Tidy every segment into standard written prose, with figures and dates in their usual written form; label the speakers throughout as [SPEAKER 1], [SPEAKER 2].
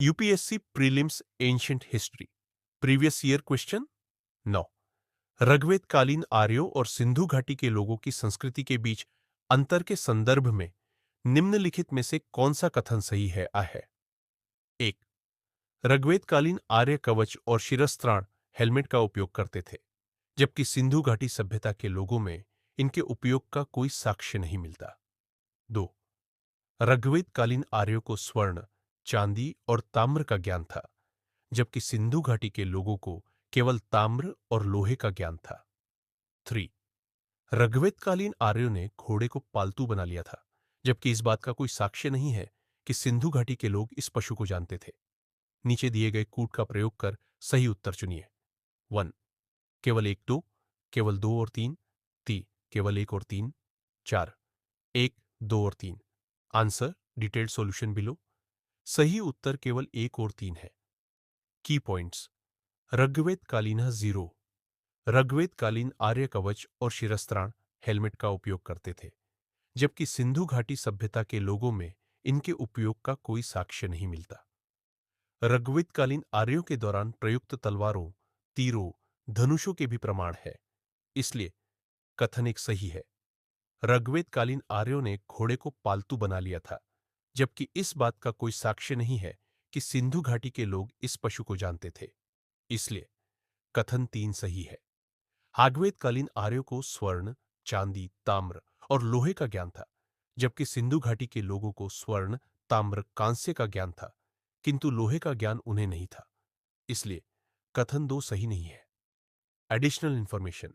[SPEAKER 1] UPSC prelims ancient history previous year question 9। Rigveda कालीन आर्यों और सिंधु घाटी के लोगों की संस्कृति के बीच अंतर के संदर्भ में निम्नलिखित में से कौन सा कथन सही है? एक, ऋग्वेद कालीन आर्य कवच और शिरस्त्राण हेलमेट का उपयोग करते थे, जबकि सिंधु घाटी सभ्यता के लोगों में इनके उपयोग का कोई साक्ष्य नहीं मिलता। 2, ऋग्वेद कालीन आर्यों को स्वर्ण, चांदी और ताम्र का ज्ञान था, जबकि सिंधु घाटी के लोगों को केवल ताम्र और लोहे का ज्ञान था। 3, ऋग्वेदकालीन आर्यों ने घोड़े को पालतू बना लिया था, जबकि इस बात का कोई साक्ष्य नहीं है कि सिंधु घाटी के लोग इस पशु को जानते थे। नीचे दिए गए कूट का प्रयोग कर सही उत्तर चुनिए। 1, केवल एक दो, केवल दो और तीन, केवल एक और तीन, 4, एक, दो और तीन। Answer detailed solution below. सही उत्तर केवल एक और तीन है। की पॉइंट्स। ऋग्वेद कालीन 0, ऋग्वेद कालीन आर्य कवच और शिरस्त्राण हेलमेट का उपयोग करते थे, जबकि सिंधु घाटी सभ्यता के लोगों में इनके उपयोग का कोई साक्ष्य नहीं मिलता। ऋग्वेदकालीन आर्यों के दौरान प्रयुक्त तलवारों, तीरों, धनुषों के भी प्रमाण है, इसलिए कथन एक सही है। ऋग्वेदकालीन आर्यों ने घोड़े को पालतू बना लिया था, जबकि इस बात का कोई साक्ष्य नहीं है कि सिंधु घाटी के लोग इस पशु को जानते थे, इसलिए कथन 3 सही है। ऋग्वेदकालीन आर्यों को स्वर्ण, चांदी, ताम्र और लोहे का ज्ञान था, जबकि सिंधु घाटी के लोगों को स्वर्ण, ताम्र, कांस्य का ज्ञान था, किंतु लोहे का ज्ञान उन्हें नहीं था, इसलिए कथन 2 सही नहीं है। Additional information.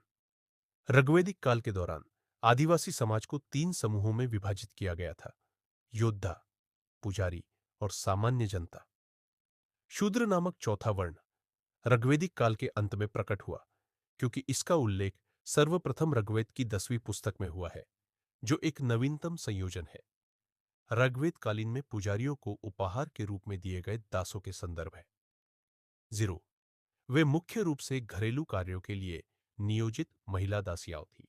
[SPEAKER 1] ऋग्वेदिक काल के दौरान आदिवासी समाज को 3 समूहों में विभाजित किया गया था: योद्धा, पुजारी और सामान्य जनता। शूद्र नामक चौथा वर्ण ऋग्वेदिक काल के अंत में प्रकट हुआ, क्योंकि इसका उल्लेख सर्वप्रथम ऋग्वेद की 10वीं पुस्तक में हुआ है, जो एक नवीनतम संयोजन है। ऋग्वेद कालीन में पुजारियों को उपहार के रूप में दिए गए दासों के संदर्भ है। 0, वे मुख्य रूप से घरेलू कार्यों के लिए नियोजित महिला दासियां थीं।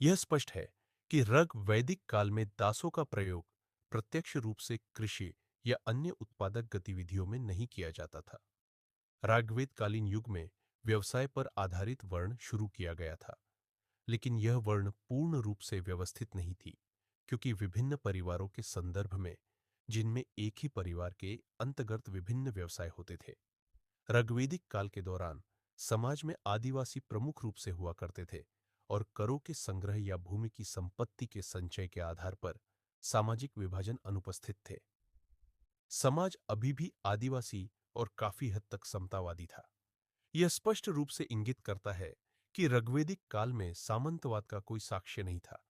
[SPEAKER 1] यह स्पष्ट है कि ऋग वैदिक काल में दासों का प्रयोग प्रत्यक्ष रूप से कृषि या अन्य उत्पादक गतिविधियों में नहीं किया जाता था। ऋग्वेद कालीन युग में व्यवसाय पर आधारित वर्ण शुरू किया गया था, लेकिन यह वर्ण पूर्ण रूप से व्यवस्थित नहीं थी, क्योंकि विभिन्न परिवारों के संदर्भ में, जिनमें एक ही परिवार के अंतर्गत विभिन्न व्यवसाय होते थे। ऋग्वेदिक काल के दौरान समाज में आदिवासी प्रमुख रूप से हुआ करते थे और करों के संग्रह या भूमि की संपत्ति के संचय के आधार पर सामाजिक विभाजन अनुपस्थित थे। समाज अभी भी आदिवासी और काफी हद तक समतावादी था। यह स्पष्ट रूप से इंगित करता है कि ऋग्वेदिक काल में सामंतवाद का कोई साक्ष्य नहीं था।